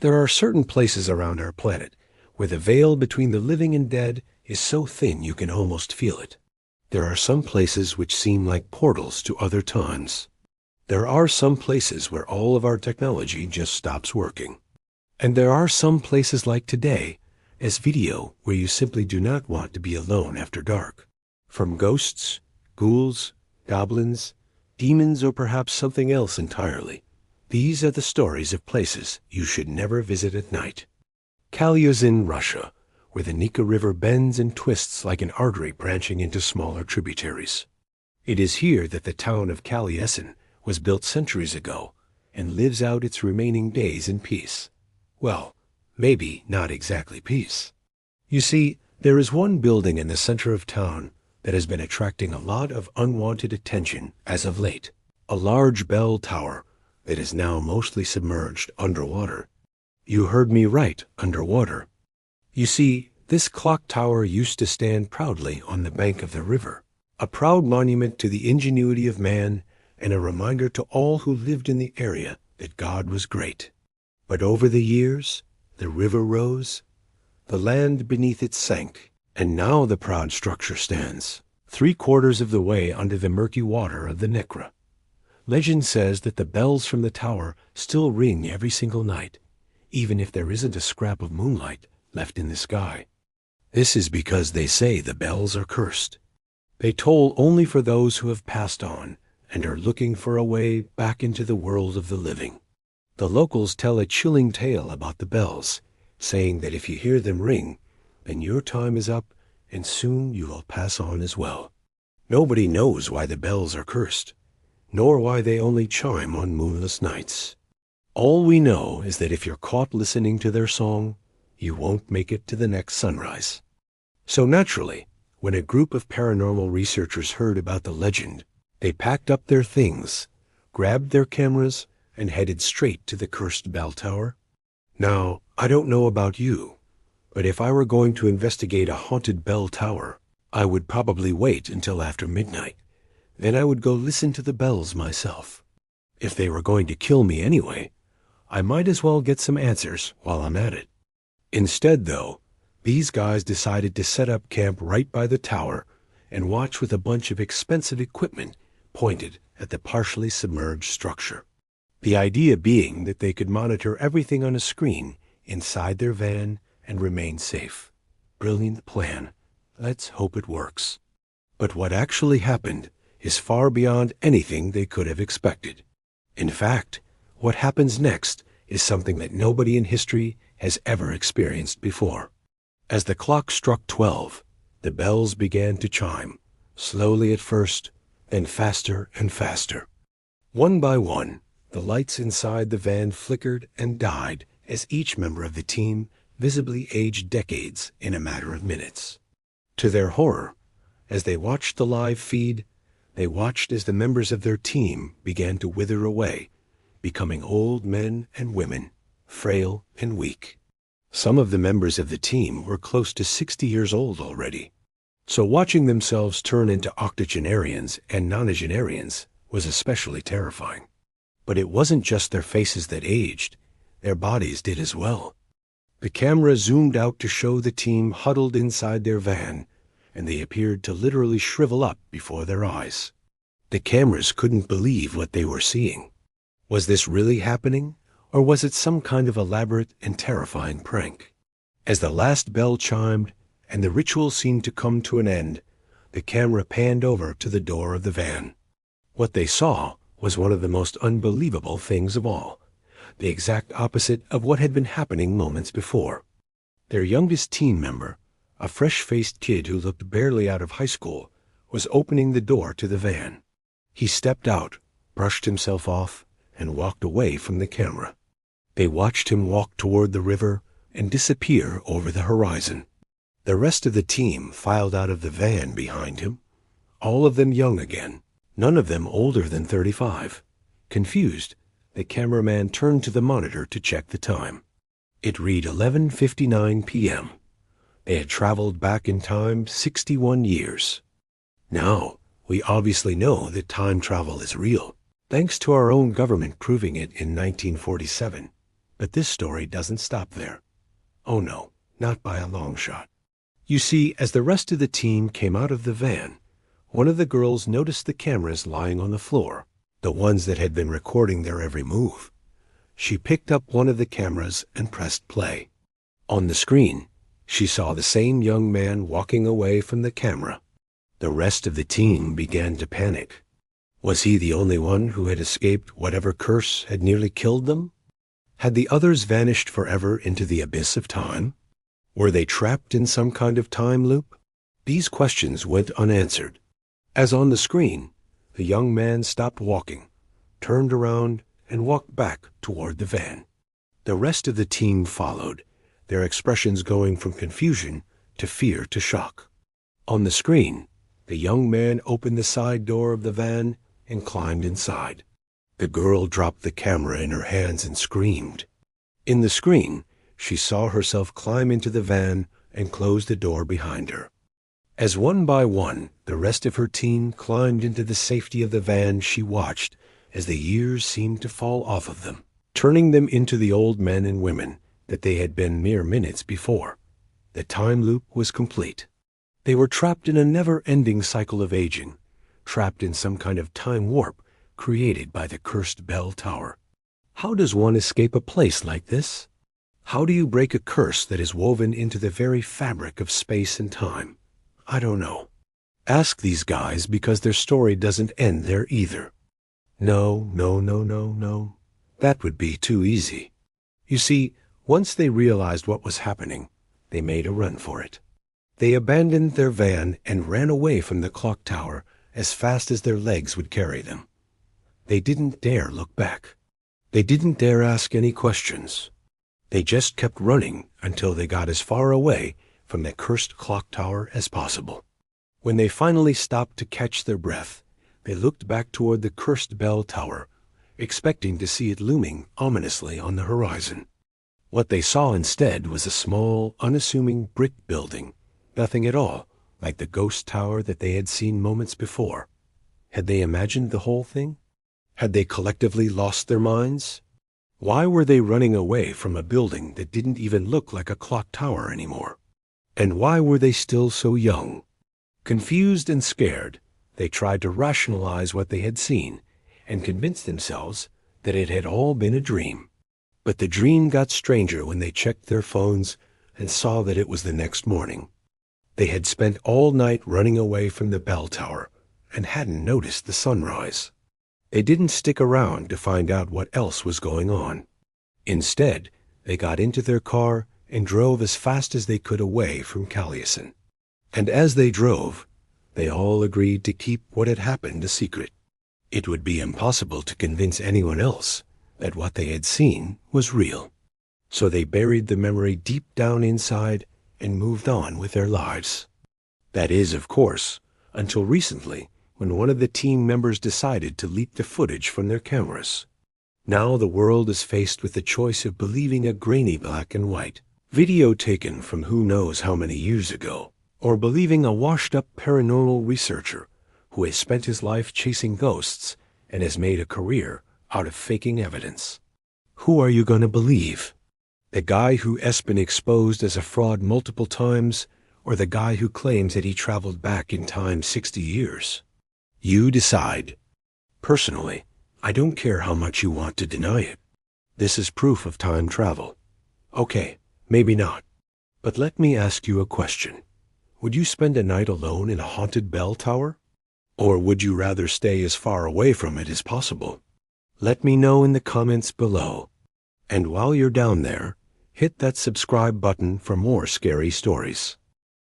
There are certain places around our planet where the veil between the living and dead is so thin you can almost feel it. There are some places which seem like portals to other times. There are some places where all of our technology just stops working. And there are some places like today, as video, where you simply do not want to be alone after dark. From ghosts, ghouls, goblins, demons, or perhaps something else entirely. These are the stories of places you should never visit at night. Kalyazin, Russia, where the Nika River bends and twists like an artery branching into smaller tributaries. It is here that the town of Kalyazin was built centuries ago and lives out its remaining days in peace. Well, maybe not exactly peace. You see, there is one building in the center of town that has been attracting a lot of unwanted attention as of late. A large bell tower that is now mostly submerged underwater. You heard me right, underwater. You see, this clock tower used to stand proudly on the bank of the river, a proud monument to the ingenuity of man and a reminder to all who lived in the area that God was great. But over the years, the river rose, the land beneath it sank, and now the proud structure stands, 3/4 of the way under the murky water of the Nekra. Legend says that the bells from the tower still ring every single night, even if there isn't a scrap of moonlight left in the sky. This is because they say the bells are cursed. They toll only for those who have passed on and are looking for a way back into the world of the living. The locals tell a chilling tale about the bells, saying that if you hear them ring, then your time is up and soon you will pass on as well. Nobody knows why the bells are cursed, nor why they only chime on moonless nights. All we know is that if you're caught listening to their song, you won't make it to the next sunrise. So naturally, when a group of paranormal researchers heard about the legend, they packed up their things, grabbed their cameras, and headed straight to the cursed bell tower. Now, I don't know about you, but if I were going to investigate a haunted bell tower, I would probably wait until after midnight. Then I would go listen to the bells myself. If they were going to kill me anyway, I might as well get some answers while I'm at it. Instead, though, these guys decided to set up camp right by the tower and watch with a bunch of expensive equipment pointed at the partially submerged structure. The idea being that they could monitor everything on a screen inside their van and remain safe. Brilliant plan. Let's hope it works. But what actually happened is far beyond anything they could have expected. In fact, what happens next is something that nobody in history has ever experienced before. As the clock struck 12, the bells began to chime, slowly at first, then faster and faster. One by one, the lights inside the van flickered and died as each member of the team visibly aged decades in a matter of minutes. To their horror, as they watched the live feed, they watched as the members of their team began to wither away, becoming old men and women, frail and weak. Some of the members of the team were close to 60 years old already. So watching themselves turn into octogenarians and nonagenarians was especially terrifying. But it wasn't just their faces that aged, their bodies did as well. The camera zoomed out to show the team huddled inside their van, and they appeared to literally shrivel up before their eyes. The cameras couldn't believe what they were seeing. Was this really happening, or was it some kind of elaborate and terrifying prank? As the last bell chimed and the ritual seemed to come to an end, the camera panned over to the door of the van. What they saw was one of the most unbelievable things of all, the exact opposite of what had been happening moments before. Their youngest team member, a fresh-faced kid who looked barely out of high school, was opening the door to the van. He stepped out, brushed himself off, and walked away from the camera. They watched him walk toward the river and disappear over the horizon. The rest of the team filed out of the van behind him, all of them young again, none of them older than 35. Confused, the cameraman turned to the monitor to check the time. It read 11:59 p.m. They had traveled back in time 61 years. Now, we obviously know that time travel is real, thanks to our own government proving it in 1947. But this story doesn't stop there. Oh no, not by a long shot. You see, as the rest of the team came out of the van, one of the girls noticed the cameras lying on the floor, the ones that had been recording their every move. She picked up one of the cameras and pressed play. On the screen, she saw the same young man walking away from the camera. The rest of the team began to panic. Was he the only one who had escaped whatever curse had nearly killed them? Had the others vanished forever into the abyss of time? Were they trapped in some kind of time loop? These questions went unanswered. As on the screen, the young man stopped walking, turned around, and walked back toward the van. The rest of the team followed, their expressions going from confusion to fear to shock. On the screen, the young man opened the side door of the van and climbed inside. The girl dropped the camera in her hands and screamed. In the screen, she saw herself climb into the van and close the door behind her. As one by one, the rest of her team climbed into the safety of the van, she watched as the years seemed to fall off of them, turning them into the old men and women that they had been mere minutes before. The time loop was complete. They were trapped in a never-ending cycle of aging, trapped in some kind of time warp created by the cursed bell tower. How does one escape a place like this? How do you break a curse that is woven into the very fabric of space and time? I don't know. Ask these guys, because their story doesn't end there either. No. That would be too easy. You see, once they realized what was happening, they made a run for it. They abandoned their van and ran away from the clock tower as fast as their legs would carry them. They didn't dare look back. They didn't dare ask any questions. They just kept running until they got as far away from the cursed clock tower as possible. When they finally stopped to catch their breath, they looked back toward the cursed bell tower, expecting to see it looming ominously on the horizon. What they saw instead was a small, unassuming brick building, nothing at all like the ghost tower that they had seen moments before. Had they imagined the whole thing? Had they collectively lost their minds? Why were they running away from a building that didn't even look like a clock tower anymore? And why were they still so young? Confused and scared, they tried to rationalize what they had seen and convince themselves that it had all been a dream. But the dream got stranger when they checked their phones and saw that it was the next morning. They had spent all night running away from the bell tower and hadn't noticed the sunrise. They didn't stick around to find out what else was going on. Instead, they got into their car and drove as fast as they could away from Kalyazin. And as they drove, they all agreed to keep what had happened a secret. It would be impossible to convince anyone else that what they had seen was real. So they buried the memory deep down inside and moved on with their lives. That is, of course, until recently, when one of the team members decided to leak the footage from their cameras. Now the world is faced with the choice of believing a grainy black and white video taken from who knows how many years ago, or believing a washed-up paranormal researcher who has spent his life chasing ghosts and has made a career out of faking evidence. Who are you going to believe? The guy who has been exposed as a fraud multiple times, or the guy who claims that he traveled back in time 60 years? You decide. Personally, I don't care how much you want to deny it. This is proof of time travel. Okay, maybe not. But let me ask you a question. Would you spend a night alone in a haunted bell tower? Or would you rather stay as far away from it as possible? Let me know in the comments below. And while you're down there, hit that subscribe button for more scary stories.